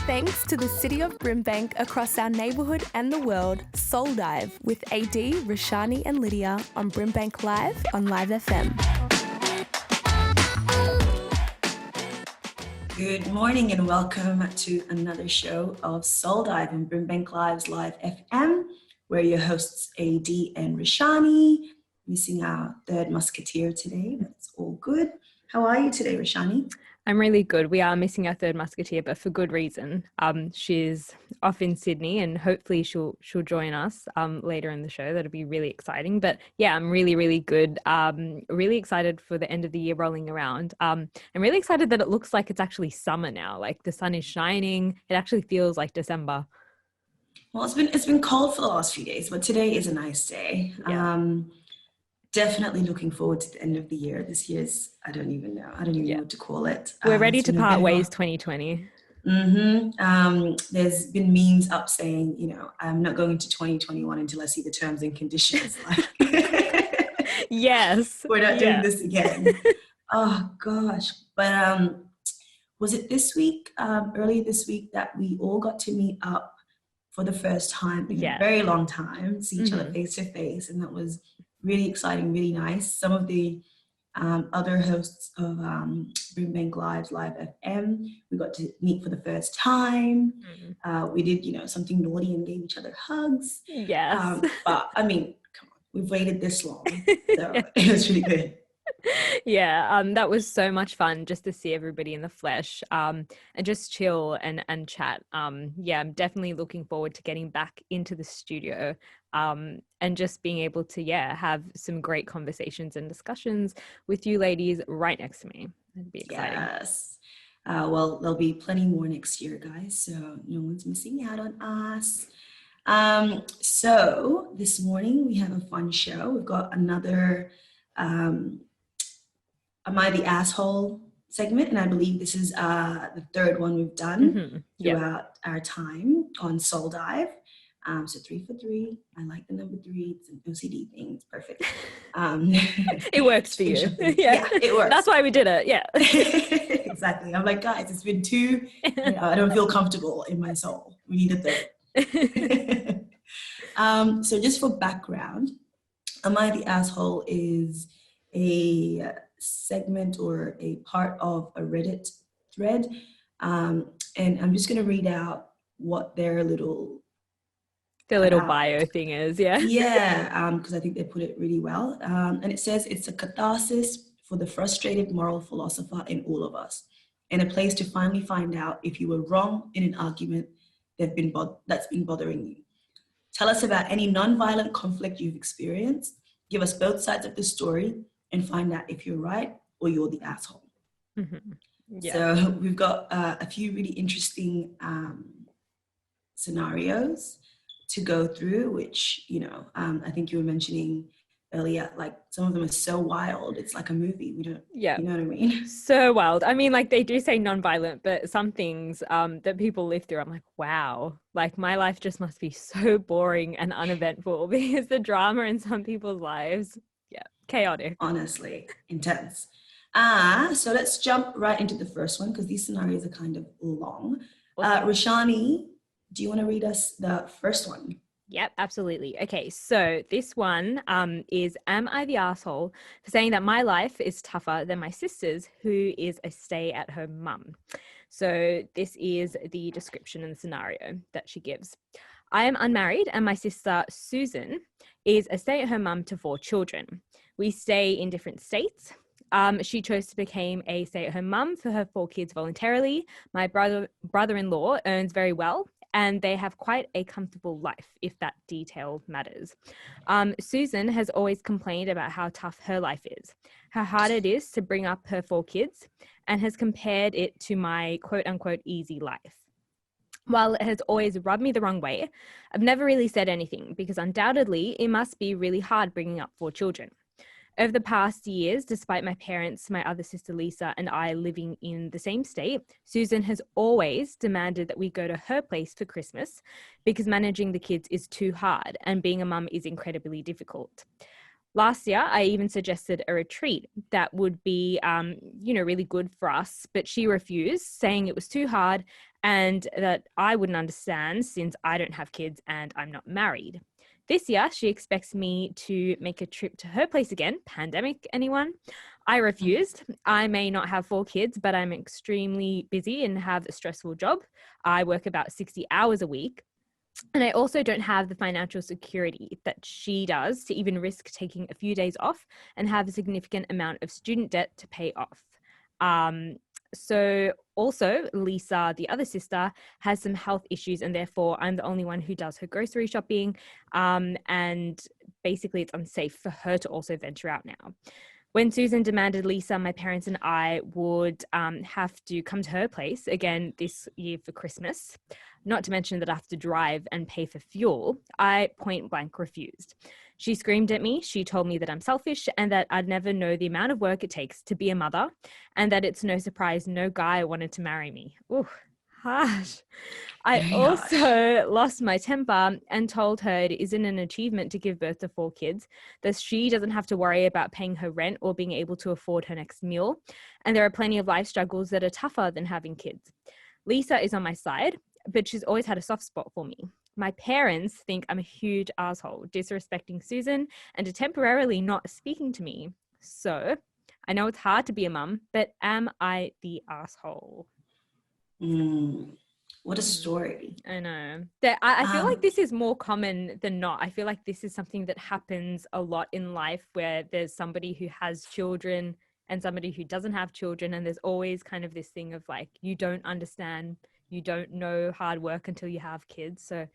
thanks to the City of BRIMBANK across our neighbourhood and the world, Soul Dive with AD, Roshani and Lydia on BRIMBANK Live on Live FM. Good morning and welcome to another show of Soul Dive on BRIMBANK Live's Live FM. We're your hosts AD and Roshani. Missing our third musketeer today. That's all good. How are you today, Roshani? I'm really good. We are missing our third musketeer, but for good reason. She's off in Sydney, and hopefully she'll join us later in the show. That'll be really exciting. But yeah, I'm really good. Really excited for the end of the year rolling around. I'm really excited that it looks like it's actually summer now. Like the sun is shining. It actually feels like December. Well, it's been cold for the last few days, but today is a nice day. Yeah. Definitely looking forward to the end of the year. This year's, I don't even know what to call it. We're ready to part ways 2020. There's been memes up saying, I'm not going into 2021 until I see the terms and conditions. Yes. We're not doing this again. Oh gosh. But was it this week, earlier this week, that we all got to meet up for the first time in a very long time, see each other face to face, and that was really exciting, really nice. Some of the other hosts of BRIMBANK Live's Live FM, we got to meet for the first time. We did, something naughty and gave each other hugs. Yes. But I mean, come on, we've waited this long, so it was really good. Yeah, that was so much fun just to see everybody in the flesh and just chill and chat. Yeah, I'm definitely looking forward to getting back into the studio and just being able to, have some great conversations and discussions with you ladies right next to me. It'd be exciting. Yes. Well, there'll be plenty more next year, guys, so no one's missing out on us. So this morning we have a fun show. We've got another Am I the Asshole segment, and I believe this is the third one we've done throughout our time on Soul Dive. So 3 for 3. I like the number 3. It's an OCD thing. It's perfect. It works for you. Yeah, it works. That's why we did it. Yeah. Exactly. I'm like, guys, it's been too, I don't feel comfortable in my soul. We need a third. So just for background, Am I the Asshole is a segment or a part of a Reddit thread, and I'm just going to read out what their little bio thing is. Because I think they put it really well, and it says it's a catharsis for the frustrated moral philosopher in all of us, and a place to finally find out if you were wrong in an argument that's been bothering you. Tell us about any non-violent conflict you've experienced. Give us both sides of the story and find out if you're right or you're the asshole. So we've got a few really interesting scenarios to go through, which, I think you were mentioning earlier, like some of them are so wild. It's like a movie. You know what I mean? So wild. I mean, like they do say non-violent, but some things that people live through, I'm like, wow, like my life just must be so boring and uneventful because the drama in some people's lives, chaotic. Honestly, intense. So let's jump right into the first one because these scenarios are kind of long. Roshani, do you want to read us the first one? Yep, absolutely. Okay, so this one is, am I the asshole for saying that my life is tougher than my sister's, who is a stay-at-home mum? So this is the description and the scenario that she gives. I am unmarried and my sister, Susan, is a stay-at-home mum to 4 children. We stay in different states. She chose to become a stay-at-home mum for her 4 kids voluntarily. My brother-in-law earns very well, and they have quite a comfortable life, if that detail matters. Susan has always complained about how tough her life is, how hard it is to bring up her 4 kids, and has compared it to my quote-unquote easy life. While it has always rubbed me the wrong way, I've never really said anything because undoubtedly it must be really hard bringing up 4 children. Over the past years, despite my parents, my other sister Lisa, and I living in the same state, Susan has always demanded that we go to her place for Christmas because managing the kids is too hard and being a mum is incredibly difficult. Last year, I even suggested a retreat that would be, really good for us, but she refused, saying it was too hard and that I wouldn't understand since I don't have kids and I'm not married. This year, she expects me to make a trip to her place again. Pandemic, anyone? I refused. I may not have 4 kids, but I'm extremely busy and have a stressful job. I work about 60 hours a week. And I also don't have the financial security that she does to even risk taking a few days off and have a significant amount of student debt to pay off. So also Lisa, the other sister, has some health issues, and therefore I'm the only one who does her grocery shopping. And basically it's unsafe for her to also venture out now. When Susan demanded Lisa, my parents and I would have to come to her place again this year for Christmas, not to mention that I have to drive and pay for fuel, I point blank refused. She screamed at me. She told me that I'm selfish and that I'd never know the amount of work it takes to be a mother, and that it's no surprise no guy wanted to marry me. Ooh, harsh. I also lost my temper and told her it isn't an achievement to give birth to 4 kids, that she doesn't have to worry about paying her rent or being able to afford her next meal. And there are plenty of life struggles that are tougher than having kids. Lisa is on my side, but she's always had a soft spot for me. My parents think I'm a huge asshole, disrespecting Susan and temporarily not speaking to me. So I know it's hard to be a mum, but am I the asshole? What a story. I know. I feel like this is more common than not. I feel like this is something that happens a lot in life, where there's somebody who has children and somebody who doesn't have children. And there's always kind of this thing of like, you don't understand, you don't know hard work until you have kids. So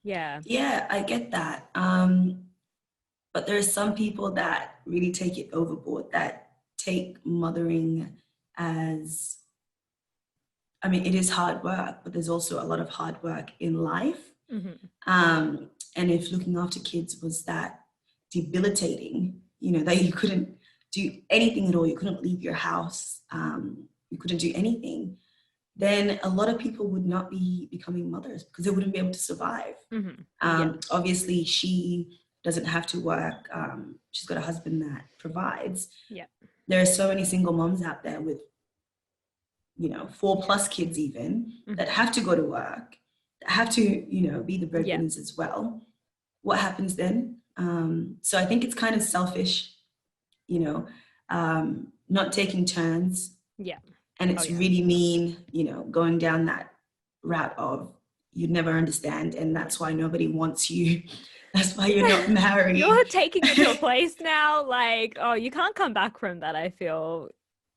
yeah. Yeah, I get that. But there are some people that really take it overboard, that take mothering as, I mean, it is hard work, but there's also a lot of hard work in life. And if looking after kids was that debilitating, that you couldn't do anything at all, you couldn't leave your house, you couldn't do anything, then a lot of people would not be becoming mothers because they wouldn't be able to survive. Obviously, she doesn't have to work. She's got a husband that provides. There are so many single moms out there with 4+ kids even, that have to go to work, that have to, be the breadwinners as well. What happens then? So I think it's kind of selfish, not taking turns. And it's really mean, going down that route of you'd never understand, and that's why nobody wants you. That's why you're not married. You're taking it to a place now, like, oh, you can't come back from that, I feel.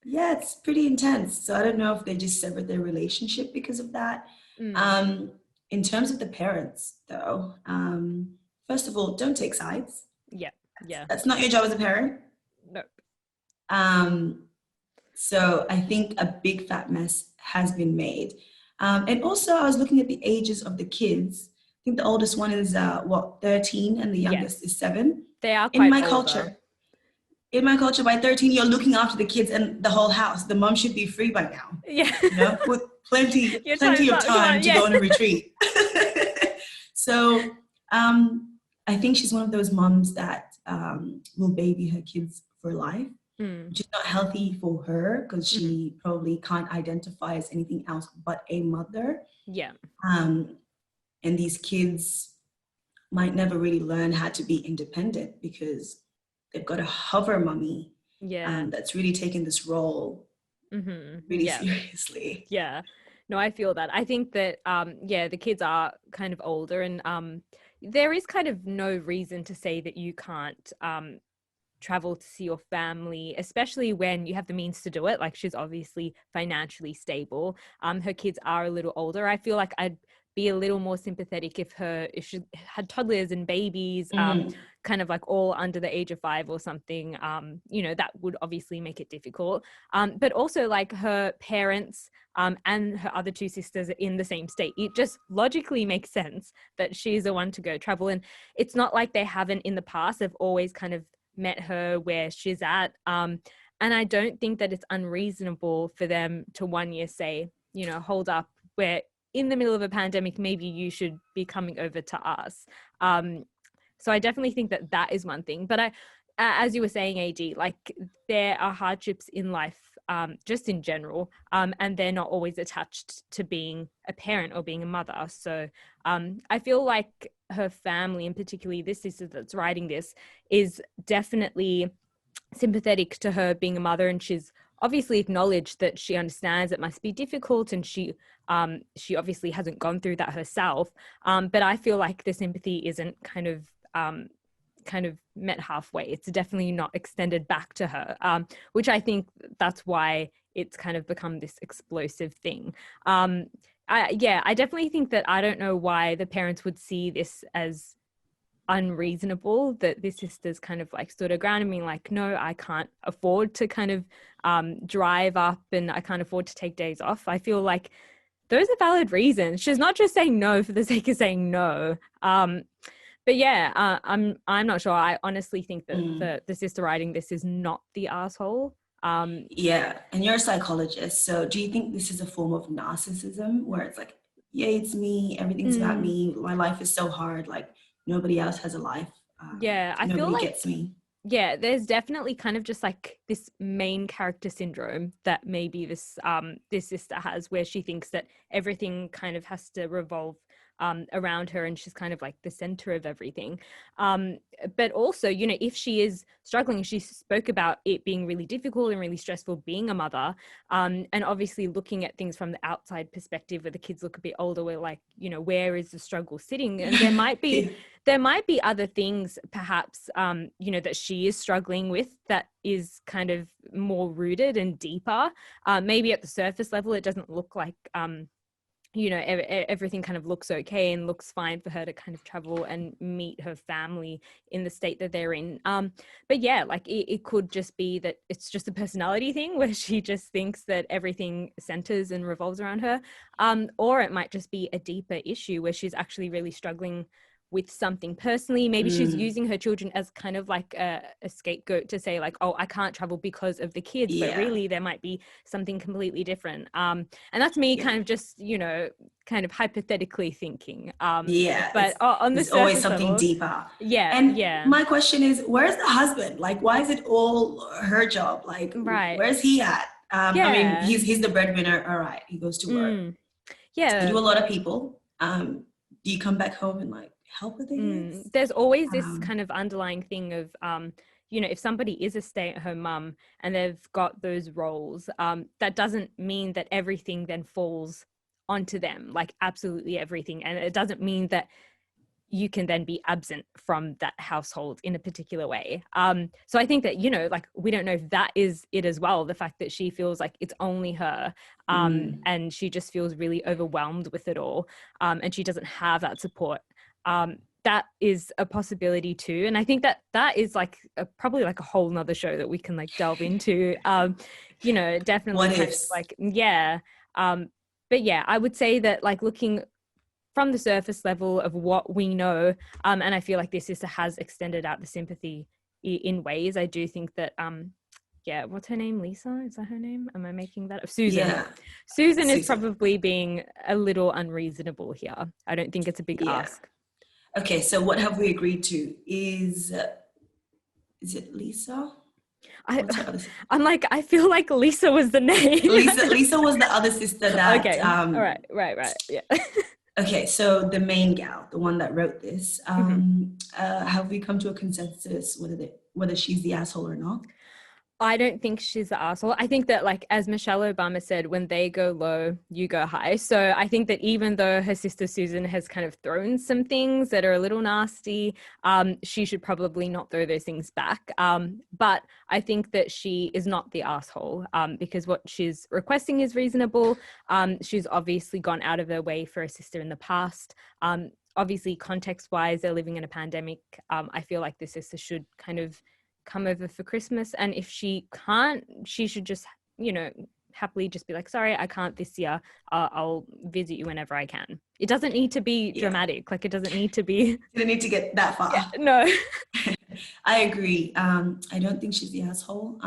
Yeah, it's pretty intense. So I don't know if they just severed their relationship because of that. In terms of the parents, though, first of all, don't take sides. That's not your job as a parent. No. So I think a big fat mess has been made. And also I was looking at the ages of the kids. I think the oldest one is 13, and the youngest is 7. They are quite In my culture, by 13, you're looking after the kids and the whole house. The mom should be free by now. With plenty of time to go on a retreat. So I think she's one of those moms that will baby her kids for life, which is not healthy for her because she probably can't identify as anything else but a mother. And these kids might never really learn how to be independent because they've got a hover mummy that's really taken this role really seriously. No, I feel that. I think that the kids are kind of older, and there is kind of no reason to say that you can't travel to see your family, especially when you have the means to do it. Like, she's obviously financially stable. Her kids are a little older. I feel like I'd be a little more sympathetic if she had toddlers and babies, kind of like all under the age of 5 or something. That would obviously make it difficult. But also, like, her parents and her other 2 sisters are in the same state. It just logically makes sense that she's the one to go travel. And it's not like they haven't in the past. They've always kind of met her where she's at. And I don't think that it's unreasonable for them to 1 year say, hold up, we're in the middle of a pandemic, maybe you should be coming over to us. So I definitely think that that is one thing. But as you were saying, AD, like there are hardships in life, just in general, and they're not always attached to being a parent or being a mother. So I feel like her family, and particularly this sister that's writing this, is definitely sympathetic to her being a mother, and she's obviously acknowledged that she understands it must be difficult, and she obviously hasn't gone through that herself. But I feel like the sympathy isn't kind of met halfway. It's definitely not extended back to her, which I think that's why it's kind of become this explosive thing. I definitely think that I don't know why the parents would see this as unreasonable, that this sister's kind of like stood her ground and being like, no, I can't afford to kind of drive up, and I can't afford to take days off. I feel like those are valid reasons. She's not just saying no for the sake of saying no. But yeah, I'm not sure. I honestly think that the sister writing this is not the asshole. Yeah, and you're a psychologist, so do you think this is a form of narcissism where it's like, yeah, it's me, everything's about me, my life is so hard, like nobody else has a life. I feel nobody like gets me. Yeah, there's definitely kind of just like this main character syndrome that maybe this sister has, where she thinks that everything kind of has to revolve around her, and she's kind of like the center of everything. But also, you know, if she is struggling, she spoke about it being really difficult and really stressful being a mother, and obviously looking at things from the outside perspective, where the kids look a bit older, we're like, you know, where is the struggle sitting? And there might be there might be other things perhaps, you know, that she is struggling with that is kind of more rooted and deeper. Maybe at the surface level, it doesn't look like, you know, everything kind of looks okay and looks fine for her to kind of travel and meet her family in the state that they're in. But yeah, like it could just be that it's just a personality thing where she just thinks that everything centers and revolves around her. Or it might just be a deeper issue where she's actually really struggling with something personally. Maybe she's using her children as kind of like a scapegoat to say like, oh, I can't travel because of the kids, but really there might be something completely different. And that's me kind of just, you know, kind of hypothetically thinking. But on the surface always something level, deeper. My question is, where's the husband? Like, why is it all her job? Like, where's he at? I mean, he's the breadwinner. All right, he goes to work. You do a lot of people. Do you come back home and like help with things? There's always this kind of underlying thing of, you know, if somebody is a stay-at-home mum and they've got those roles, that doesn't mean that everything then falls onto them, like absolutely everything. And it doesn't mean that you can then be absent from that household in a particular way. So I think that, you know, like we don't know if that is it as well, the fact that she feels like it's only her, and she just feels really overwhelmed with it all, and she doesn't have that support. That is a possibility too. And I think that is like probably like a whole nother show that we can like delve into, you know, definitely what ifs. like, but yeah, I would say that like looking from the surface level of what we know, and I feel like this sister has extended out the sympathy in ways. I do think that, what's her name? Lisa? Is that her name? Am I making that up? Susan. Yeah. Susan is probably being a little unreasonable here. I don't think it's a big ask. Okay, so what have we agreed to? Is it Lisa? I'm like, I feel like Lisa was the name. Lisa was the other sister that... Okay, all right, yeah. Okay, so the main gal, the one that wrote this, have we come to a consensus whether she's the asshole or not? I don't think she's the asshole. I think that, like, as Michelle Obama said, when they go low, you go high. So I think that even though her sister Susan has kind of thrown some things that are a little nasty, she should probably not throw those things back. But I think that she is not the asshole, because what she's requesting is reasonable. She's obviously gone out of her way for her sister in the past. Obviously, context-wise, they're living in a pandemic. I feel like the sister should kind of come over for Christmas, and if she can't, she should just, you know, happily just be like, sorry, I can't this year, I'll visit you whenever I can. It doesn't need to be dramatic. Like, it doesn't need to be, you don't need to get that far. No. I agree. I don't think she's the asshole.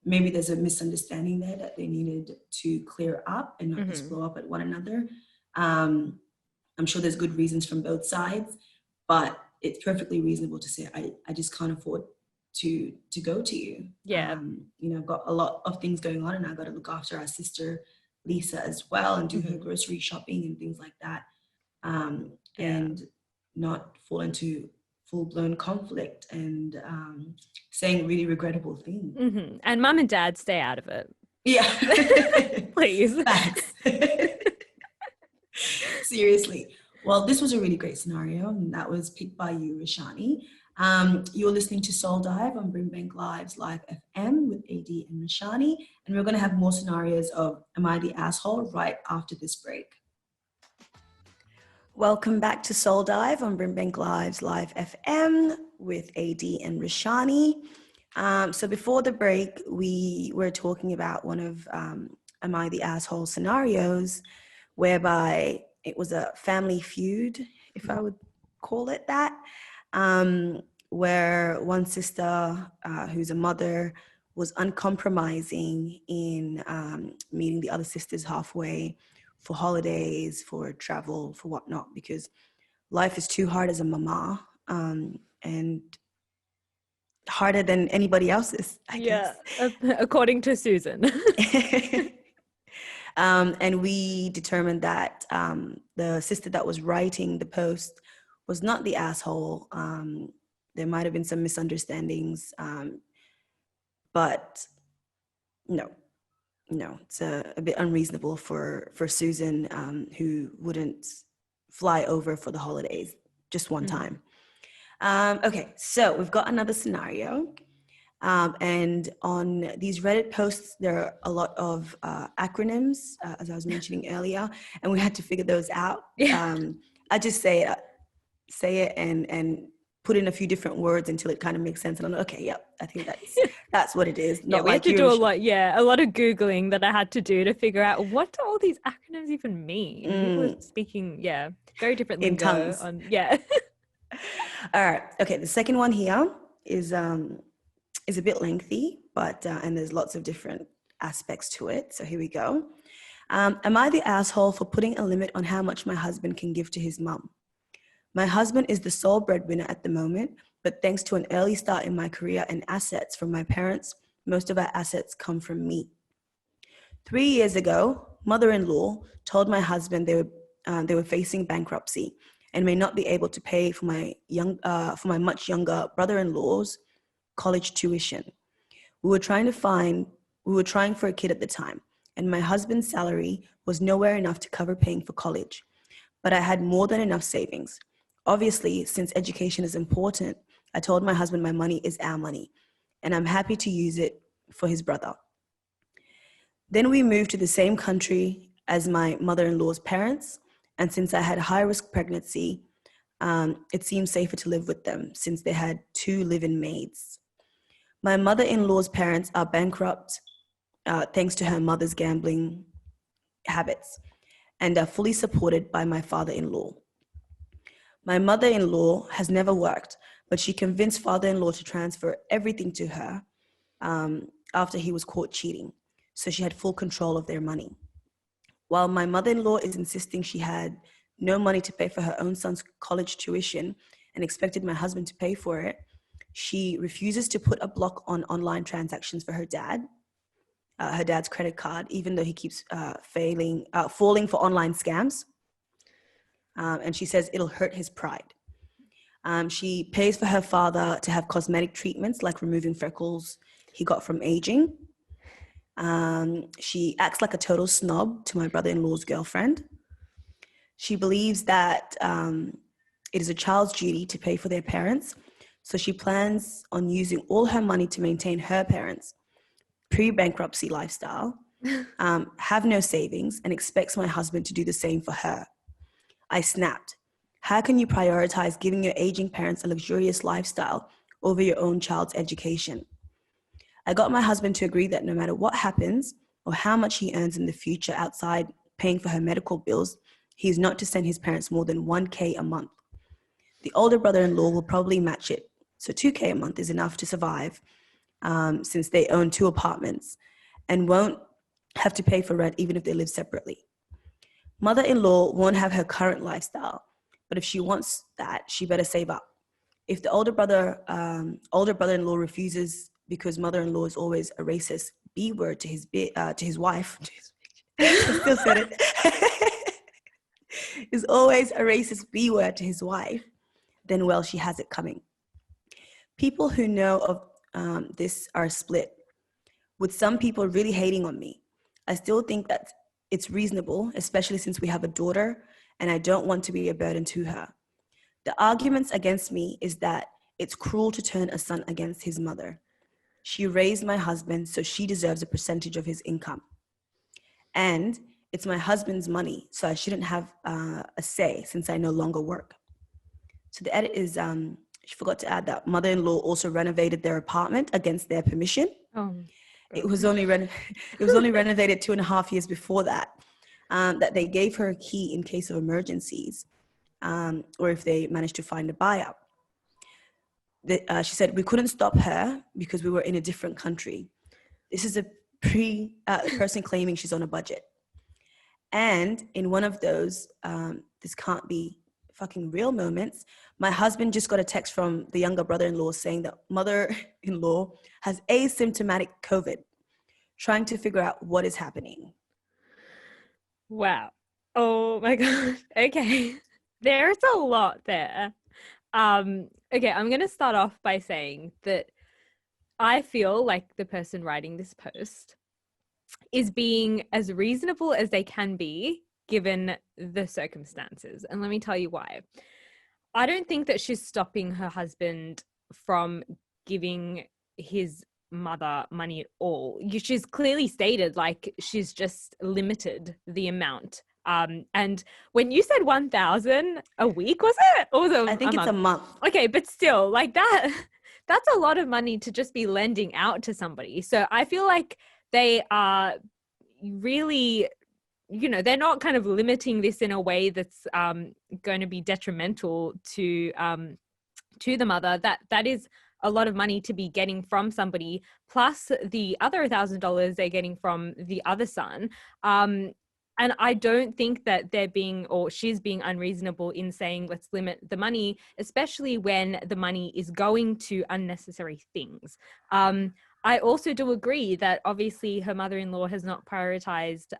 Maybe there's a misunderstanding there that they needed to clear up and not just blow up at one another. I'm sure there's good reasons from both sides, but it's perfectly reasonable to say, I just can't afford to go to you. Yeah. You know, I've got a lot of things going on, and I've got to look after our sister Lisa as well, and do her grocery shopping and things like that. And not fall into full-blown conflict and saying really regrettable things. And mum and dad, stay out of it. Yeah. Please. Thanks. Seriously. Well, this was a really great scenario, and that was picked by you, Roshani. You're listening to Soul Dive on BRIMBANK Live's Live FM with AD and Roshani, and we're going to have more scenarios of Am I the Asshole right after this break. Welcome back to Soul Dive on BRIMBANK Live's Live FM with AD and Roshani. So before the break, we were talking about one of Am I the Asshole scenarios, whereby it was a family feud, if I would call it that, where one sister, who's a mother, was uncompromising in meeting the other sisters halfway for holidays, for travel, for whatnot, because life is too hard as a mama, and harder than anybody else's, I guess. According to Susan. And we determined that the sister that was writing the post was not the asshole. There might have been some misunderstandings, but no, it's a bit unreasonable for Susan, who wouldn't fly over for the holidays just one time. Okay, so we've got another scenario. And on these Reddit posts, there are a lot of acronyms, as I was mentioning earlier, and we had to figure those out. I just say it and put in a few different words until it kind of makes sense. And I'm like, okay, yep, I think that's what it is. Not we had to do a lot of Googling that I had to do to figure out what do all these acronyms even mean. People are speaking, very different lingo. In tongues. All right. Okay. The second one here is a bit lengthy, but and there's lots of different aspects to it. So here we go. Am I the asshole for putting a limit on how much my husband can give to his mum? My husband is the sole breadwinner at the moment, but thanks to an early start in my career and assets from my parents, most of our assets come from me. 3 years ago, mother-in-law told my husband they were facing bankruptcy and may not be able to pay for my much younger brother-in-law's college tuition. We were trying for a kid at the time, and my husband's salary was nowhere enough to cover paying for college, but I had more than enough savings. Obviously, since education is important, I told my husband my money is our money, and I'm happy to use it for his brother. Then we moved to the same country as my mother-in-law's parents, and since I had a high-risk pregnancy, it seemed safer to live with them since they had 2 live-in maids. My mother-in-law's parents are bankrupt thanks to her mother's gambling habits and are fully supported by my father-in-law. My mother-in-law has never worked, but she convinced father-in-law to transfer everything to her after he was caught cheating, so she had full control of their money. While my mother-in-law is insisting she had no money to pay for her own son's college tuition and expected my husband to pay for it, she refuses to put a block on online transactions for her dad's credit card, even though he keeps falling for online scams. And she says it'll hurt his pride. She pays for her father to have cosmetic treatments like removing freckles he got from aging. She acts like a total snob to my brother-in-law's girlfriend. She believes that it is a child's duty to pay for their parents, so she plans on using all her money to maintain her parents' pre-bankruptcy lifestyle, have no savings, and expects my husband to do the same for her. I snapped. How can you prioritize giving your aging parents a luxurious lifestyle over your own child's education? I got my husband to agree that no matter what happens or how much he earns in the future outside paying for her medical bills, he is not to send his parents more than $1,000 a month. The older brother-in-law will probably match it, so $2,000 a month is enough to survive since they own 2 apartments and won't have to pay for rent even if they live separately. Mother-in-law won't have her current lifestyle, but if she wants that, she better save up. if the older brother-in-law refuses because mother-in-law is always a racist B word to his wife, I still said it, is always a racist B word to his wife, then well, she has it coming. People who know of this are split, with some people really hating on me. I still think that it's reasonable, especially since we have a daughter and I don't want to be a burden to her. The arguments against me is that it's cruel to turn a son against his mother. She raised my husband, so she deserves a percentage of his income. And it's my husband's money, so I shouldn't have a say since I no longer work. So the edit is, she forgot to add that mother-in-law also renovated their apartment against their permission. Oh, it was only renovated 2.5 years before that. That they gave her a key in case of emergencies, or if they managed to find a buyer. She said, we couldn't stop her because we were in a different country. This is a person claiming she's on a budget. And in one of those, this can't be fucking real moments, my husband just got a text from the younger brother-in-law saying that mother-in-law has asymptomatic COVID, trying to figure out what is happening. Wow. Oh my God. Okay. There's a lot there. Okay, I'm going to start off by saying that I feel like the person writing this post is being as reasonable as they can be given the circumstances. And let me tell you why. I don't think that she's stopping her husband from giving his mother money at all. She's clearly stated like she's just limited the amount. And when you said 1,000 a week, was it? Or was it I think it's a month. Okay, but still, like that's a lot of money to just be lending out to somebody. So I feel like they are really, they're not kind of limiting this in a way that's going to be detrimental to the mother. That is a lot of money to be getting from somebody, plus the other $1,000 they're getting from the other son. And I don't think that she's being unreasonable in saying, let's limit the money, especially when the money is going to unnecessary things. I also do agree that obviously her mother-in-law has not prioritized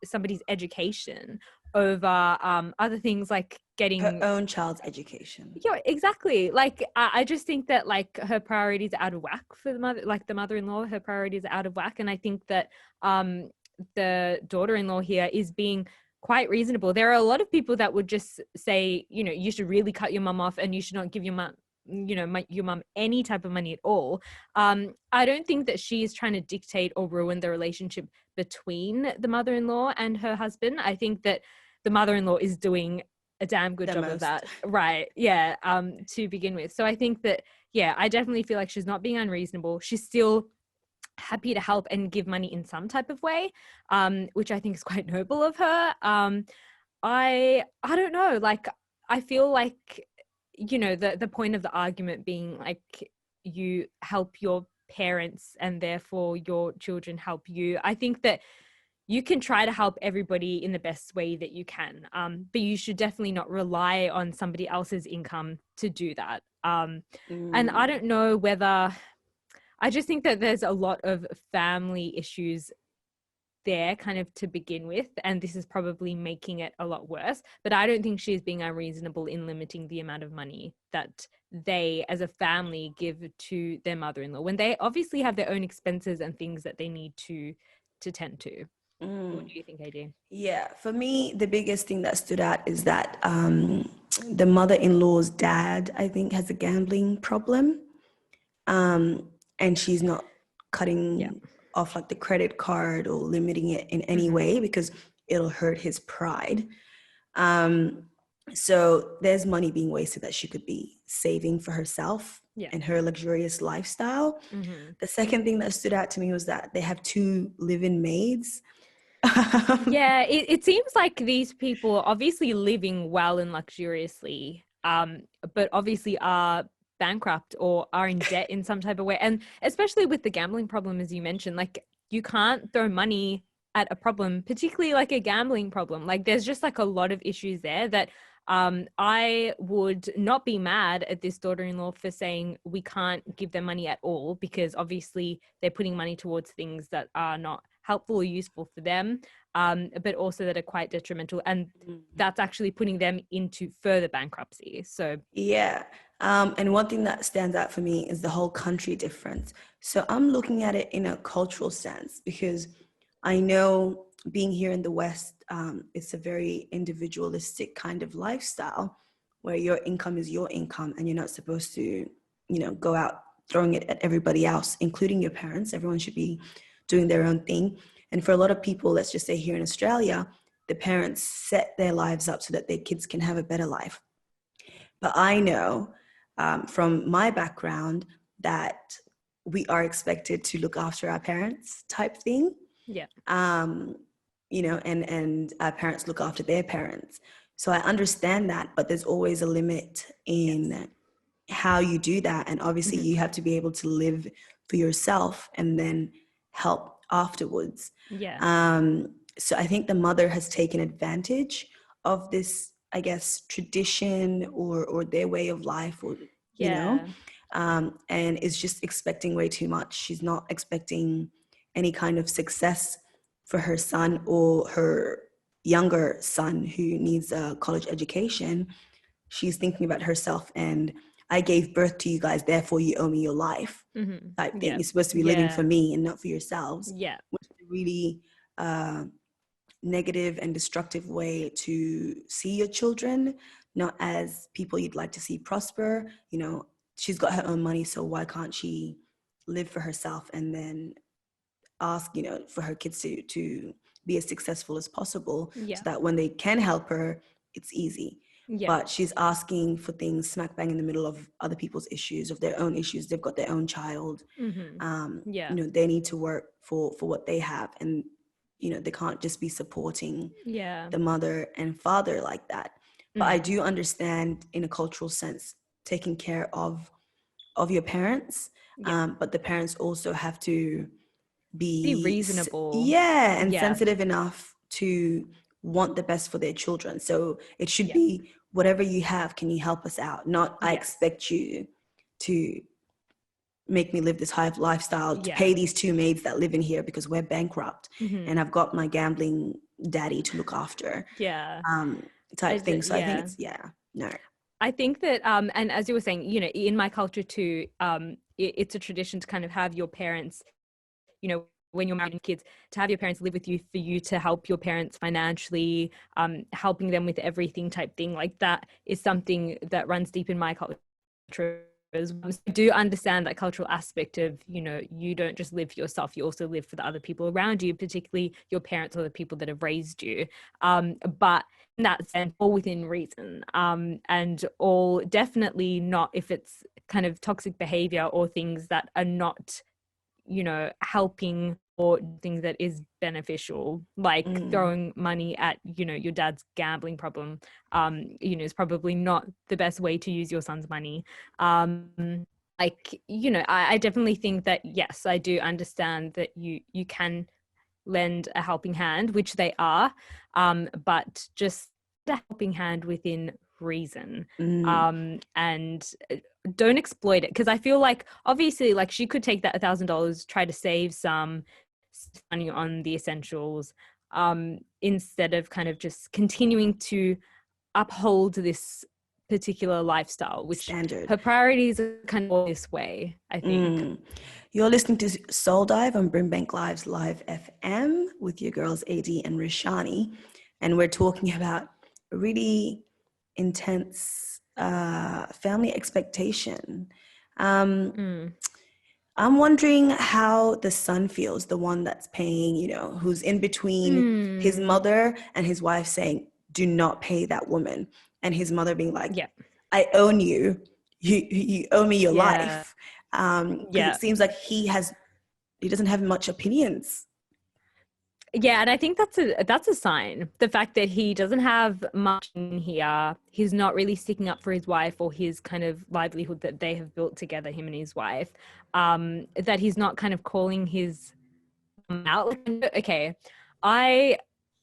somebody's education over other things like getting her own child's education. Yeah, exactly. Like I just think that like her priorities are out of whack for the mother-in-law. Her priorities are out of whack, and I think that the daughter-in-law here is being quite reasonable. There are a lot of people that would just say, you should really cut your mum off and you should not give your mum your mum any type of money at all. I don't think that she's trying to dictate or ruin the relationship between the mother-in-law and her husband. I think that the mother-in-law is doing a damn good job of that. Right. Yeah. To begin with. So I think that, I definitely feel like she's not being unreasonable. She's still happy to help and give money in some type of way, which I think is quite noble of her. I don't know, like I feel like the point of the argument being like you help your parents and therefore your children help you. I think that you can try to help everybody in the best way that you can, but you should definitely not rely on somebody else's income to do that. And I don't know whether I just think that there's a lot of family issues there kind of to begin with, and this is probably making it a lot worse. But I don't think she's being unreasonable in limiting the amount of money that they as a family give to their mother-in-law when they obviously have their own expenses and things that they need to tend to. What do you think, AD? Yeah, for me, the biggest thing that stood out is that the mother-in-law's dad, I think, has a gambling problem. And she's not cutting off like the credit card or limiting it in any way because it'll hurt his pride. So there's money being wasted that she could be saving for herself and her luxurious lifestyle. The second thing that stood out to me was that they have 2 live-in maids. It seems like these people are obviously living well and luxuriously, but obviously are bankrupt or are in debt in some type of way. And especially with the gambling problem, as you mentioned, like you can't throw money at a problem, particularly like a gambling problem. Like there's just like a lot of issues there that I would not be mad at this daughter-in-law for saying we can't give them money at all, because obviously they're putting money towards things that are not helpful or useful for them, but also that are quite detrimental, and that's actually putting them into further bankruptcy. So yeah. And one thing that stands out for me is the whole country difference. So I'm looking at it in a cultural sense, because I know being here in the West, it's a very individualistic kind of lifestyle where your income is your income and you're not supposed to, go out throwing it at everybody else, including your parents. Everyone should be doing their own thing. And for a lot of people, let's just say here in Australia, the parents set their lives up so that their kids can have a better life. But I know from my background that we are expected to look after our parents type thing. yeah. And our parents look after their parents. So I understand that, but there's always a limit in how you do that. And obviously you have to be able to live for yourself and then help afterwards. Yeah. So I think the mother has taken advantage of this, I guess, tradition or their way of life, or, and is just expecting way too much. She's not expecting any kind of success for her son or her younger son who needs a college education. She's thinking about herself and I gave birth to you guys, therefore you owe me your life type thing. Yeah. You're supposed to be living for me and not for yourselves. Yeah. Which is a really negative and destructive way to see your children, not as people you'd like to see prosper. She's got her own money, so why can't she live for herself and then ask, for her kids to be as successful as possible, so that when they can help her, it's easy. But she's asking for things smack bang in the middle of other people's issues, of their own issues. They've got their own child. They need to work for what they have, and they can't just be supporting the mother and father like that. But I do understand, in a cultural sense, taking care of your parents, but the parents also have to be reasonable, and sensitive enough to want the best for their children. So it should be, whatever you have, can you help us out? Not I expect you to make me live this high lifestyle, to pay these 2 maids that live in here because we're bankrupt and I've got my gambling daddy to look after. Type thing. So I think it's no. I think that and as you were saying, in my culture too, it's a tradition to kind of have your parents, when you're married and kids, to have your parents live with you, for you to help your parents financially, helping them with everything type thing. Like, that is something that runs deep in my culture. I do understand that cultural aspect of, you don't just live for yourself, you also live for the other people around you, particularly your parents or the people that have raised you. But in that sense, all within reason, and all definitely not if it's kind of toxic behavior or things that are not, helping, or things that is beneficial, like throwing money at, your dad's gambling problem, is probably not the best way to use your son's money. I definitely think that, yes, I do understand that you can lend a helping hand, which they are, but just a helping hand within reason, and don't exploit it, because I feel like, obviously, like, she could take that $1,000, try to save some money on the essentials, instead of kind of just continuing to uphold this particular lifestyle, which standard. Her priorities are kind of all this way, I think. You're listening to Soul Dive on BRIMBANK Live's Live FM with your girls AD and Roshani, and we're talking about a really intense family expectation. I'm wondering how the son feels, the one that's paying, who's in between his mother and his wife saying, do not pay that woman. And his mother being like, I own you. You owe me your life. It seems like he doesn't have much opinions. Yeah, and I think that's a sign. The fact that he doesn't have much in here, he's not really sticking up for his wife or his kind of livelihood that they have built together, him and his wife, that he's not kind of calling his out. Okay, I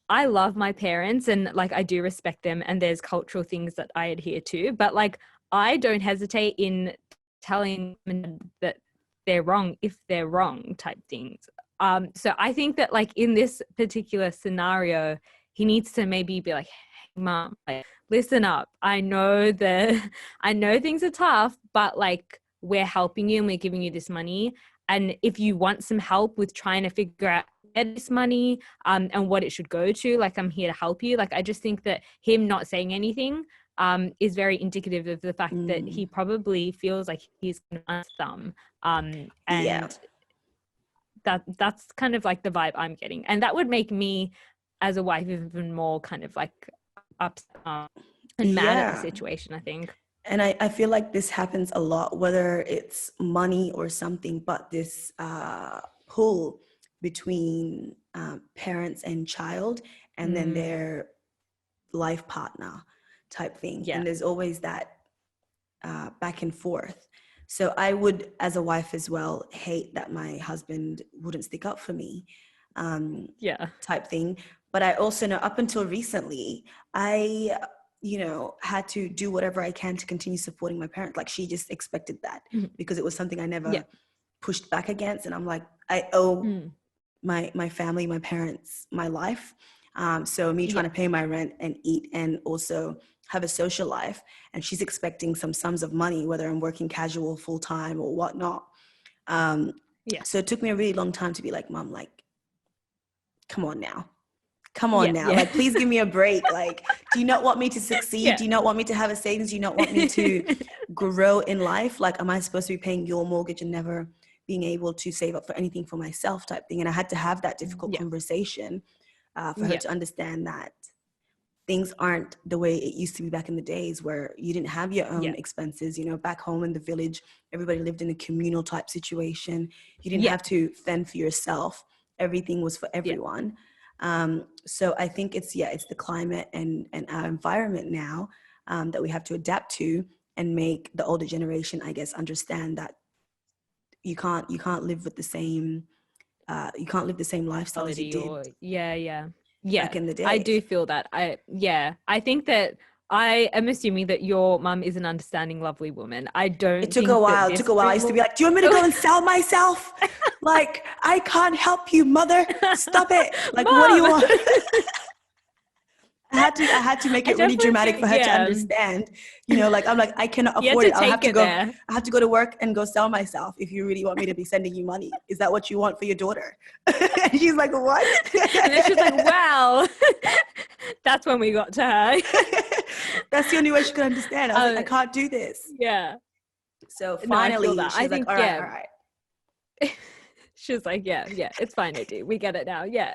I love my parents and like I do respect them, and there's cultural things that I adhere to, but like I don't hesitate in telling them that they're wrong if they're wrong type things. So I think that like in this particular scenario, he needs to maybe be like, hey, mom, like, listen up. I know that I know things are tough, but like we're helping you and we're giving you this money. And if you want some help with trying to figure out where this money and what it should go to, like I'm here to help you. Like I just think that him not saying anything is very indicative of the fact that he probably feels like he's going to thumb. And that's kind of like the vibe I'm getting. And that would make me as a wife even more kind of like upset and mad at the situation, I think. And I feel like this happens a lot, whether it's money or something, but this pull between parents and child, and then their life partner type thing. And there's always that back and forth. So I would, as a wife as well, hate that my husband wouldn't stick up for me type thing. But I also know up until recently, I had to do whatever I can to continue supporting my parents. Like she just expected that because it was something I never pushed back against. And I'm like, I owe my family, my parents, my life. So me trying to pay my rent and eat and also have a social life. And she's expecting some sums of money, whether I'm working casual, full-time or whatnot. So it took me a really long time to be like, Mom, like, come on now. Like, please give me a break. Like, do you not want me to succeed? Do you not want me to have a savings? Do you not want me to grow in life? Like, am I supposed to be paying your mortgage and never being able to save up for anything for myself type thing? And I had to have that difficult conversation for her to understand that things aren't the way it used to be back in the days where you didn't have your own expenses. Back home in the village, everybody lived in a communal type situation. You didn't have to fend for yourself. Everything was for everyone. So I think it's the climate and our environment now that we have to adapt to and make the older generation, I guess, understand that you can't live with the same lifestyle as you did. Back in the day. I do feel that. I think that I am assuming that your mum is an understanding, lovely woman. I don't. It took a while. I used to be like, do you want me to go and sell myself? Like, I can't help you, mother. Stop it. Like, Mom. What do you want? I had to make it really dramatic for her to understand. Like I'm like, I cannot afford it. I have to go to work and go sell myself if you really want me to be sending you money. Is that what you want for your daughter? And she's like, what? And then she's like, wow. That's when we got to her. That's the only way she could understand. I was like, I can't do this. Yeah. So finally, I think, like, all right. She was like, yeah, it's fine, I do. We get it now. Yeah.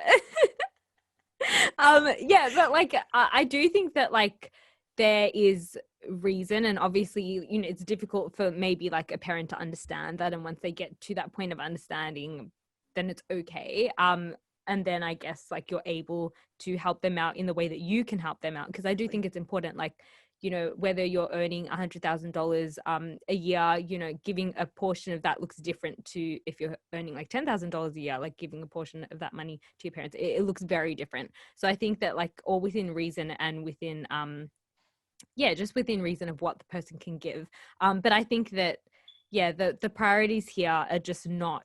But like I do think that like there is reason, and obviously it's difficult for maybe like a parent to understand that, and once they get to that point of understanding, then it's okay. And then I guess like you're able to help them out in the way that you can help them out, because I do think it's important, like whether you're earning $100,000 a year, giving a portion of that looks different to if you're earning like $10,000 a year, like giving a portion of that money to your parents, it looks very different. So I think that like all within reason and within, just within reason of what the person can give. But I think that, the priorities here are just not,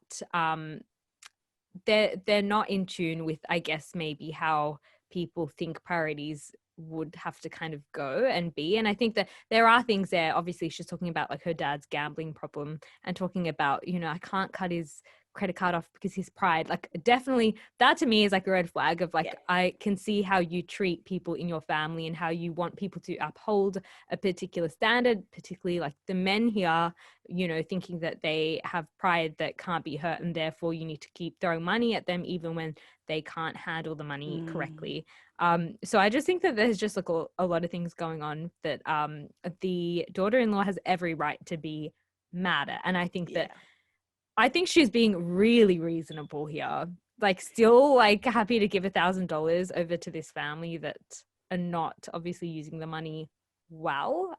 they're not in tune with, I guess, maybe how people think priorities would have to kind of go and be. And I think that there are things there. Obviously she's talking about like her dad's gambling problem and talking about, I can't cut his credit card off because his pride. Like definitely that to me is like a red flag of like, I can see how you treat people in your family and how you want people to uphold a particular standard, particularly like the men here, thinking that they have pride that can't be hurt, and therefore you need to keep throwing money at them even when they can't handle the money correctly. So I just think that there's just like a lot of things going on that the daughter-in-law has every right to be mad at. And I think that she's being really reasonable here. Like still like happy to give $1,000 over to this family that are not obviously using the money well.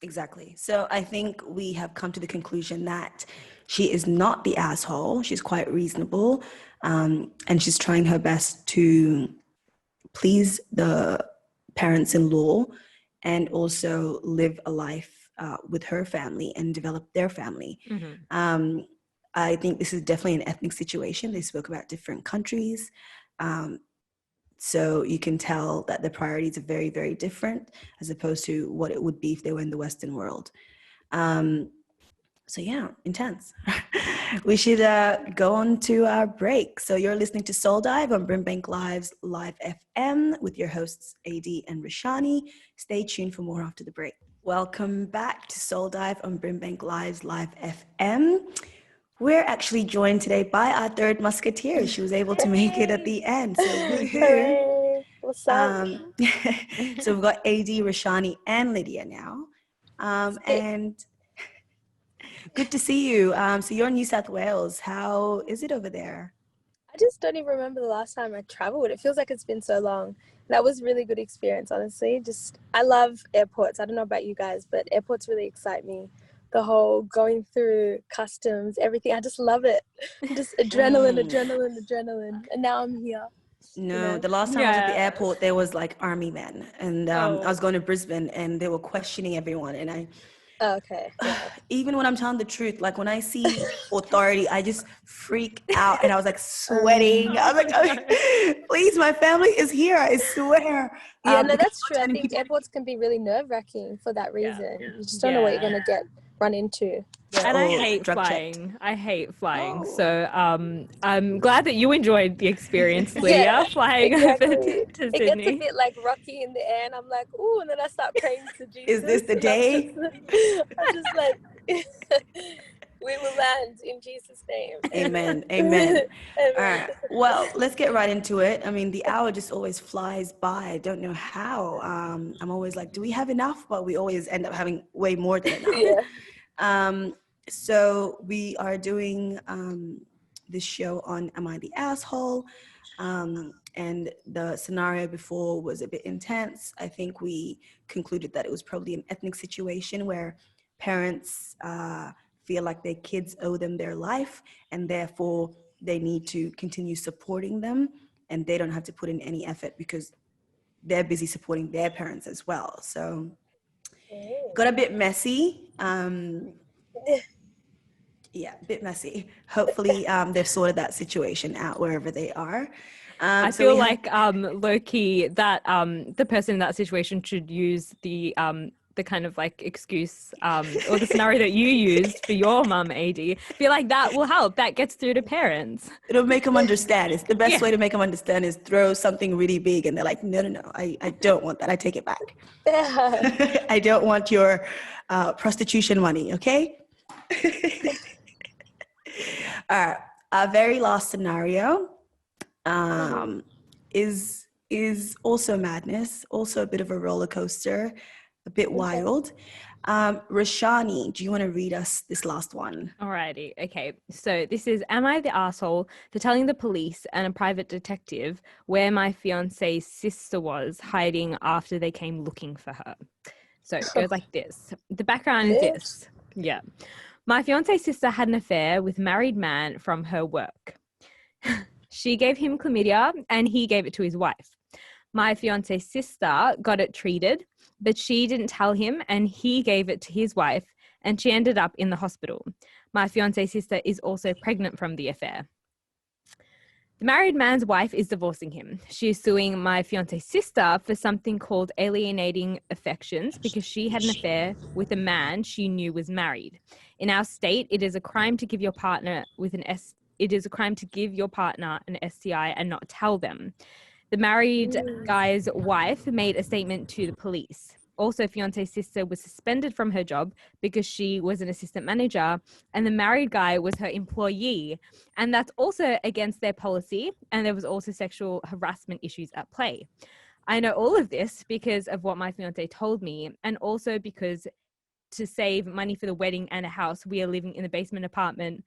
Exactly. So I think we have come to the conclusion that she is not the asshole. She's quite reasonable, and she's trying her best to please the parents-in-law and also live a life with her family and develop their family. I think this is definitely an ethnic situation. They spoke about different countries. So you can tell that the priorities are very, very different as opposed to what it would be if they were in the Western world. So yeah, intense. We should go on to our break. So you're listening to Soul Dive on BRIMBANK Live's Live FM with your hosts AD and Roshani. Stay tuned for more after the break. Welcome back to Soul Dive on BRIMBANK Live's Live FM. We're actually joined today by our third musketeer. She was able to make it at the end. So Hooray. What's up? So we've got AD, Roshani, and Lydia now. And good to see you. So you're in New South Wales. How is it over there? I just don't even remember the last time I traveled. It feels like it's been so long. That was a really good experience, honestly. I love airports. I don't know about you guys, but airports really excite me. The whole going through customs, everything. I just love it. Just adrenaline. And now I'm here. No, the last time I was at the airport, there was like army men. And I was going to Brisbane and they were questioning everyone. And okay. Even when I'm telling the truth, like when I see authority, I just freak out and I was like sweating. I was like, please, my family is here. I swear. Yeah, no, that's true. I think airports can be really nerve-wracking for that reason. You just don't know what you're going to run into. And I hate flying. I hate flying. So I'm glad that you enjoyed the experience, Lydia, flying over to Sydney. It gets a bit like rocky in the air and I'm like, ooh, and then I start praying to Jesus. Is this the day? I'm just like, we will land in Jesus' name. Amen. Amen. All right. Well, let's get right into it. I mean, the hour just always flies by. I don't know how. I'm always like, do we have enough? But we always end up having way more than enough. So we are doing this show on Am I the Asshole? And the scenario before was a bit intense. I think we concluded that it was probably an ethnic situation where parents feel like their kids owe them their life and therefore they need to continue supporting them and they don't have to put in any effort because they're busy supporting their parents as well. So got a bit messy. Yeah, a bit messy. Hopefully they've sorted that situation out wherever they are. I feel like low-key that the person in that situation should use the kind of like excuse or the scenario that you used for your mum, AD. I feel like that will help. That gets through to parents. It'll make them understand. It's the best way to make them understand is throw something really big and they're like, no, I don't want that. I take it back. I don't want your prostitution money, okay? All right. Our very last scenario is also madness, also a bit of a roller coaster, a bit wild. Roshani, do you want to read us this last one? Alrighty. Okay. So this is, am I the asshole for telling the police and a private detective where my fiance's sister was hiding after they came looking for her? So it goes like this. The background is this. Yeah. My fiance's sister had an affair with a married man from her work. She gave him chlamydia and he gave it to his wife. My fiance's sister got it treated, but she didn't tell him and he gave it to his wife and she ended up in the hospital. My fiance's sister is also pregnant from the affair. The married man's wife is divorcing him. She is suing my fiance's sister for something called alienating affections because she had an affair with a man she knew was married. In our state, it is a crime to give your partner an STI and not tell them. The married guy's wife made a statement to the police. Also, fiance's sister was suspended from her job because she was an assistant manager and the married guy was her employee. And that's also against their policy. And there was also sexual harassment issues at play. I know all of this because of what my fiance told me and also because to save money for the wedding and a house, we are living in the basement apartment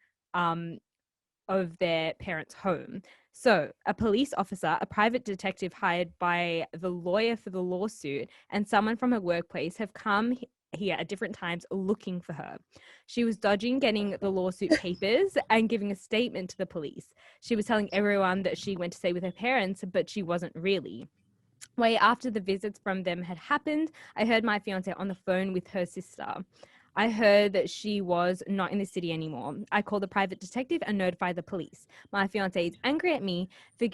of their parents' home. So a police officer, a private detective hired by the lawyer for the lawsuit, and someone from her workplace have come here at different times looking for her. She was dodging getting the lawsuit papers and giving a statement to the police. She was telling everyone that she went to stay with her parents, but she wasn't really. Way after the visits from them had happened, I heard my fiance on the phone with her sister. I heard that she was not in the city anymore. I called the private detective and notified the police. My fiance is angry at me for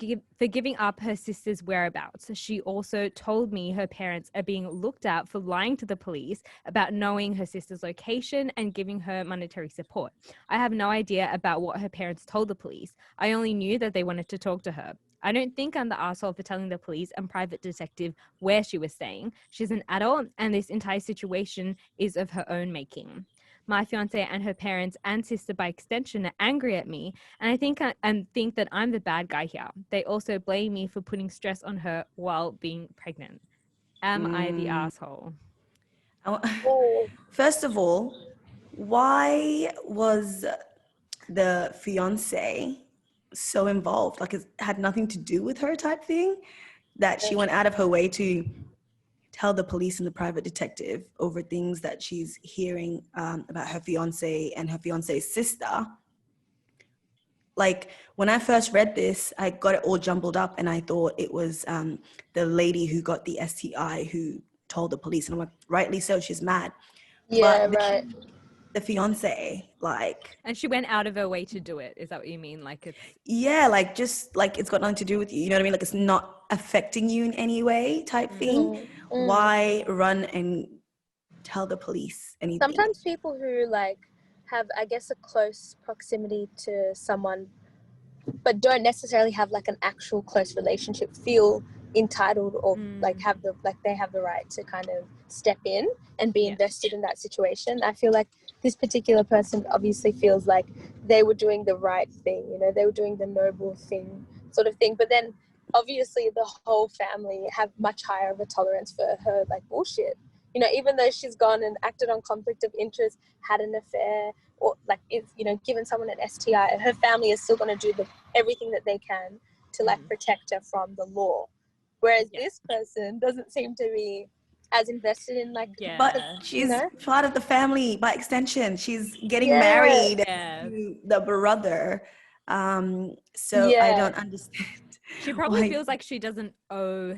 giving up her sister's whereabouts. She also told me her parents are being looked at for lying to the police about knowing her sister's location and giving her monetary support. I have no idea about what her parents told the police. I only knew that they wanted to talk to her. I don't think I'm the asshole for telling the police and private detective where she was staying. She's an adult, and this entire situation is of her own making. My fiance and her parents and sister, by extension, are angry at me, and I think that I'm the bad guy here. They also blame me for putting stress on her while being pregnant. Am I the asshole? First of all, why was the fiance so involved? Like, it had nothing to do with her type thing, that she went out of her way to tell the police and the private detective over things that she's hearing about her fiance and her fiance's sister. Like, when I first read this, I got it all jumbled up and I thought it was the lady who got the STI who told the police. And I'm like, rightly so, she's mad. Yeah, but right. The fiance, like... And she went out of her way to do it. Is that what you mean? Like, it's... Yeah, like, just, like, it's got nothing to do with you. You know what I mean? Like, it's not affecting you in any way type thing. Why run and tell the police anything? Sometimes people who, like, have, I guess, a close proximity to someone but don't necessarily have, like, an actual close relationship feel entitled or like they have the right to kind of step in and be invested in that situation. I feel like this particular person obviously feels like they were doing the right thing, you know, they were doing the noble thing sort of thing, but then obviously the whole family have much higher of a tolerance for her, like, bullshit, you know, even though she's gone and acted on conflict of interest, had an affair, or, like, if, you know, given someone an STI, her family is still going to do everything that they can to, like, protect her from the law. Whereas this person doesn't seem to be as invested in, like... But she's part of the family by extension. She's getting married to the brother. So I don't understand. She probably feels like she doesn't owe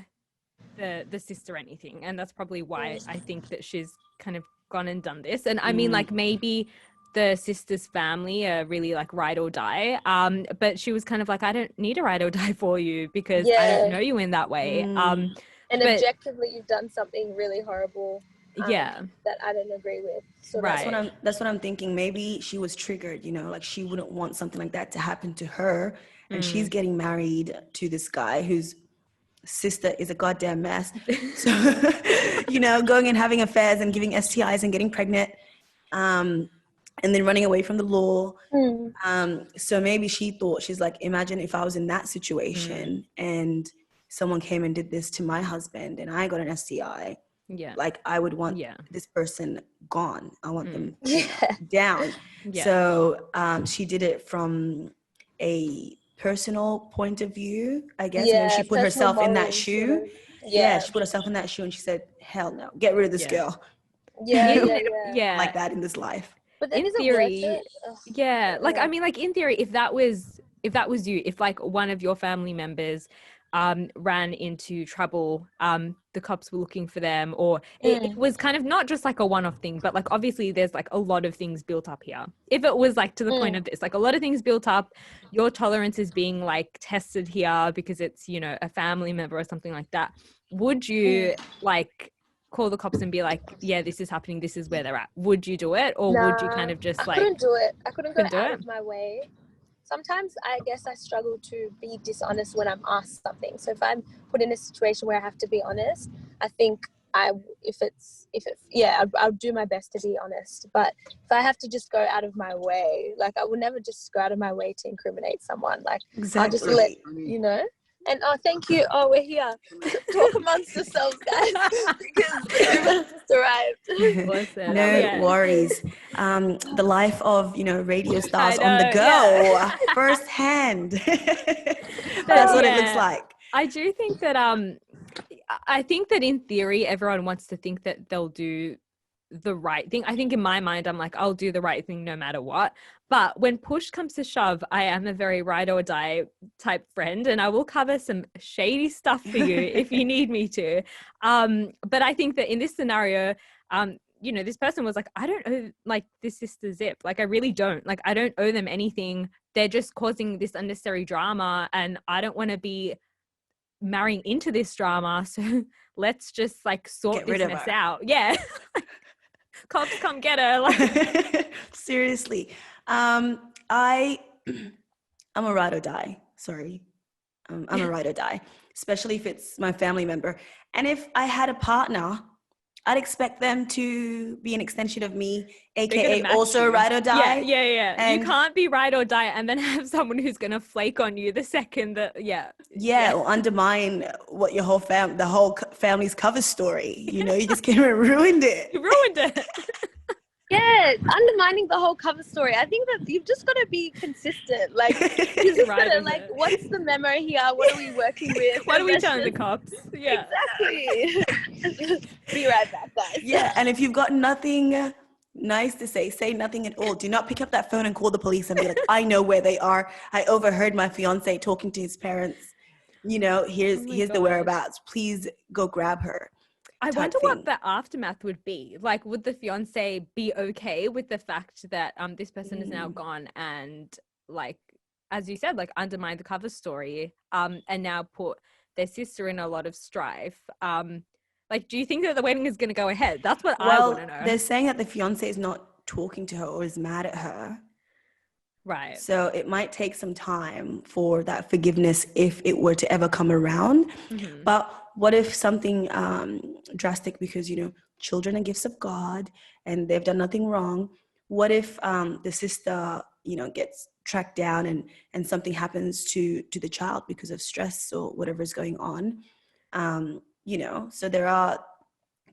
the sister anything. And that's probably why I think that she's kind of gone and done this. And I mean, like, maybe the sister's family are really, like, ride or die, but she was kind of like, I don't need a ride or die for you because I don't know you in that way. And objectively you've done something really horrible that I don't agree with. So that's what I'm thinking. Maybe she was triggered, you know, like, she wouldn't want something like that to happen to her, and she's getting married to this guy whose sister is a goddamn mess. So, you know, going and having affairs and giving STIs and getting pregnant, and then running away from the law. So maybe she thought, she's like, imagine if I was in that situation and someone came and did this to my husband and I got an STI. Like, I would want this person gone. I want them down. So she did it from a personal point of view, I guess. You know, she put herself in that shoe. She put herself in that shoe and she said, hell no, get rid of this girl. Like that in this life. But then in theory, like, I mean, like, in theory, if that was you, if, like, one of your family members ran into trouble, the cops were looking for them, or it was kind of not just like a one-off thing, but, like, obviously there's, like, a lot of things built up here. If it was, like, to the point of this, like, a lot of things built up, your tolerance is being, like, tested here because it's, you know, a family member or something like that, would you like call the cops and be like, yeah, this is happening, this is where they're at? Would you do it, or would you kind of just I couldn't do it. I couldn't go out of my way. Sometimes I guess I struggle to be dishonest when I'm asked something. So if I'm put in a situation where I have to be honest, I think I'll do my best to be honest. But if I have to just go out of my way, like, I would never just go out of my way to incriminate someone. Like, I'll just let, you know. And thank you. We're here. Talk amongst yourselves, guys, because everyone just arrived. No worries. The life of, you know, radio stars on the go, firsthand. That's what it looks like. I do think that I think that in theory everyone wants to think that they'll do the right thing. I think in my mind, I'm like, I'll do the right thing no matter what. But when push comes to shove, I am a very ride or die type friend, and I will cover some shady stuff for you if you need me to. But I think that in this scenario, you know, this person was like, I don't owe like this sister Zip. Like, I really don't. Like, I don't owe them anything. They're just causing this unnecessary drama, and I don't want to be marrying into this drama. So let's just like sort this mess out. Yeah. Cops come get her. Like. Seriously. I'm a ride or die. Sorry. I'm a ride or die, especially if it's my family member. And if I had a partner, I'd expect them to be an extension of me, aka also ride or die. Yeah. And you can't be ride or die and then have someone who's gonna flake on you the second that or undermine what your whole the whole family's cover story. You know, you just came and ruined it. You ruined it. Yeah, undermining the whole cover story. I think that you've just got to be consistent. Like, you just got to, like, what's the memo here? What are we working with? What are we telling the cops? Yeah. Exactly. Be right back, guys. Yeah, and if you've got nothing nice to say nothing at all. Do not pick up that phone and call the police and be like, I know where they are. I overheard my fiance talking to his parents. You know, here's the whereabouts. Please go grab her. I wonder what the aftermath would be. Like, would the fiance be okay with the fact that this person is now gone and, like, as you said, like, undermine the cover story and now put their sister in a lot of strife? Like, do you think that the wedding is going to go ahead? That's what I want to know. They're saying that the fiance is not talking to her or is mad at her. Right. So it might take some time for that forgiveness if it were to ever come around. Mm-hmm. But what if something drastic, because, you know, children are gifts of God and they've done nothing wrong. What if the sister, you know, gets tracked down and something happens to the child because of stress or whatever is going on? You know, so there are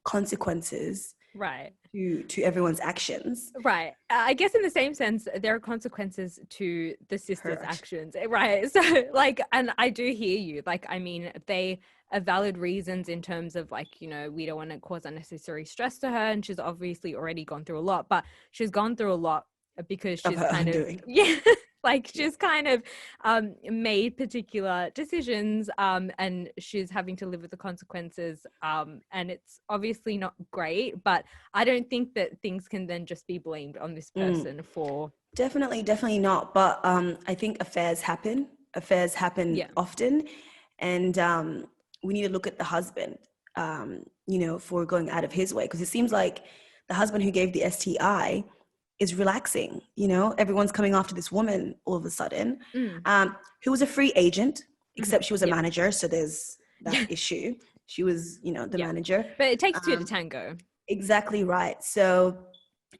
consequences. Right. To everyone's actions. Right. I guess in the same sense, there are consequences to the sister's actions. Right. So, like, and I do hear you. Like, I mean, they are valid reasons in terms of, like, you know, we don't want to cause unnecessary stress to her. And she's obviously already gone through a lot, but she's gone through a lot because she's kind of, like, she's kind of made particular decisions and she's having to live with the consequences, and it's obviously not great, but I don't think that things can then just be blamed on this person for... Definitely not, but I think affairs happen often, and we need to look at the husband, you know, for going out of his way, because it seems like the husband who gave the STI is relaxing. You know, everyone's coming after this woman all of a sudden, who was a free agent, except she was a manager. So there's that issue. She was, you know, the manager. But it takes two to tango. Exactly right. So,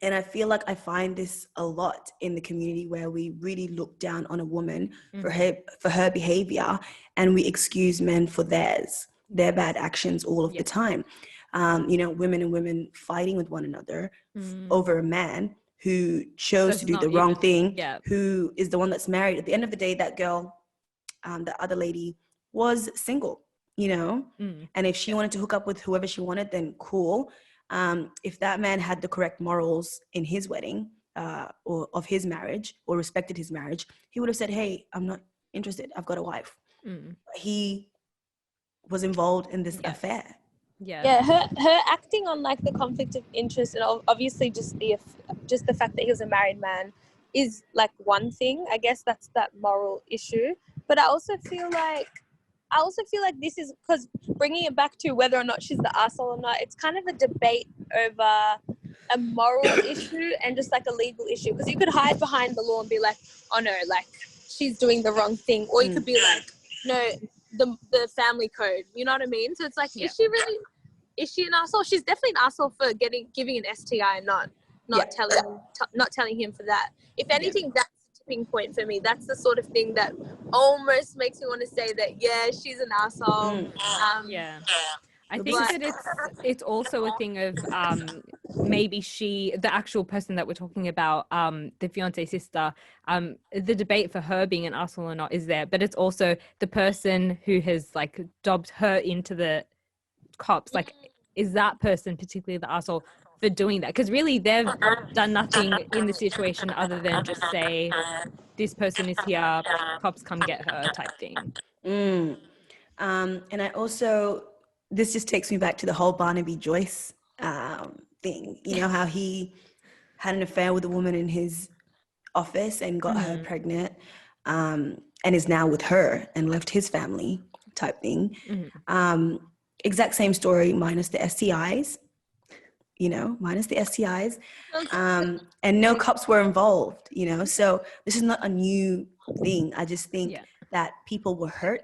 and I feel like I find this a lot in the community where we really look down on a woman for her behavior, and we excuse men for their bad actions all of the time. You know, women and women fighting with one another over a man who chose to do the wrong thing, who is the one that's married. At the end of the day, that girl, the other lady, was single, you know? And if she wanted to hook up with whoever she wanted, then cool. If that man had the correct morals in his wedding or of his marriage, or respected his marriage, he would have said, hey, I'm not interested. I've got a wife. He was involved in this affair. Yeah, her acting on, like, the conflict of interest, and obviously just the fact that he was a married man is, like, one thing. I guess that's that moral issue. But I also feel like this is, because bringing it back to whether or not she's the arsehole or not, it's kind of a debate over a moral issue and just, like, a legal issue. Because you could hide behind the law and be like, oh no, like, she's doing the wrong thing, or you could be like, no, the family code. You know what I mean? So it's like, is she an arsehole? She's definitely an arsehole for giving an STI and not telling him for that. If anything, that's the tipping point for me. That's the sort of thing that almost makes me want to say that she's an arsehole. I think that it's also a thing of maybe the actual person that we're talking about, the fiance sister, the debate for her being an arsehole or not is there, but it's also the person who has, like, dobbed her into the cops. Like, is that person particularly the arsehole for doing that? Because really they've done nothing in the situation other than just say, this person is here, cops come get her type thing. And I also, this just takes me back to the whole Barnaby Joyce thing. You know how he had an affair with a woman in his office and got her pregnant, and is now with her and left his family type thing. Exact same story minus the STIs, minus the STIs. And no cops were involved, so this is not a new thing. I just think that people were hurt,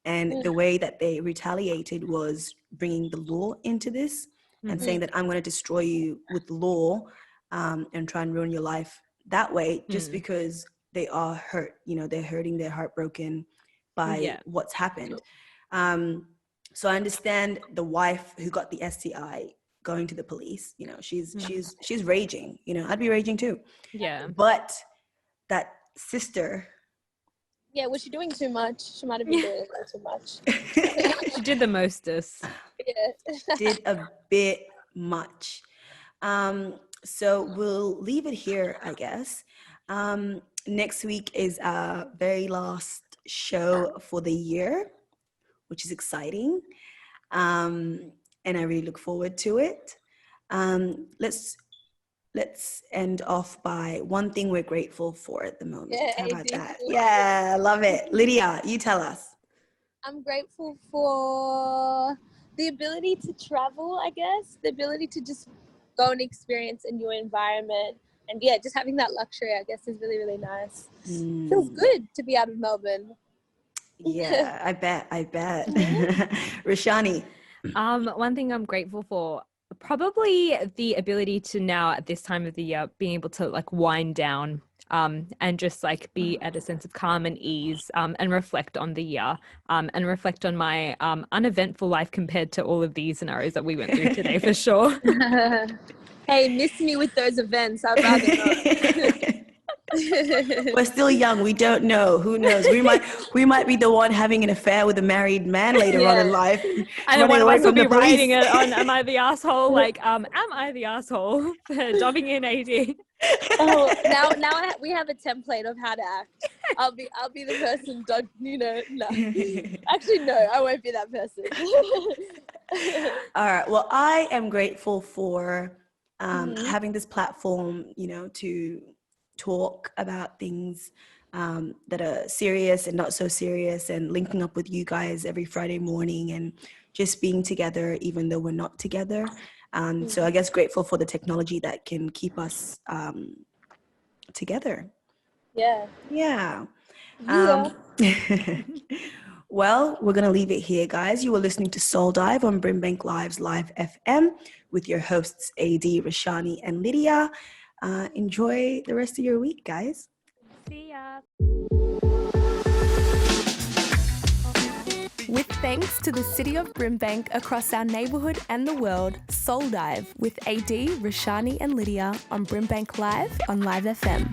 and the way that they retaliated was bringing the law into this and saying that I'm going to destroy you with law and try and ruin your life that way, just because they are hurt. They're hurting, they're heartbroken by what's happened. So I understand the wife who got the STI going to the police. She's raging. I'd be raging too. Yeah. But that sister. Yeah, was she doing too much? She might have been doing too much. She did the mostest. Yeah. Did a bit much. So we'll leave it here, I guess. Next week is our very last show for the year, which is exciting. And I really look forward to it. Let's end off by one thing we're grateful for at the moment. Yeah, how about that? Yeah, I love it. Lydia, you tell us. I'm grateful for the ability to travel, I guess. The ability to just go and experience a new environment. And just having that luxury, I guess, is really, really nice. Feels good to be out of Melbourne. Yeah, I bet. Roshani. One thing I'm grateful for, probably the ability to now at this time of the year being able to like wind down and just like be at a sense of calm and ease and reflect on the year and reflect on my uneventful life compared to all of these scenarios that we went through today for sure. Hey, miss me with those events. I'd rather not. We're still young. We don't know. Who knows? We might be the one having an affair with a married man later on in life. And one of us will be writing it on, am I the asshole? Like, am I the asshole for dubbing in AD? Oh, now we have a template of how to act. I'll be the person, no. Actually, no, I won't be that person. All right. Well, I am grateful for having this platform, to talk about things that are serious and not so serious, and linking up with you guys every Friday morning and just being together even though we're not together. So I guess grateful for the technology that can keep us together. Yeah. Well, we're going to leave it here, guys. You were listening to Soul Dive on BRIMBANK Live's Live FM with your hosts, AD, Roshani, and Lydia. Enjoy the rest of your week, guys. See ya. With thanks to the City of BRIMBANK across our neighbourhood and the world, Soul Dive with AD, Roshani, and Lydia on BRIMBANK Live on Live FM.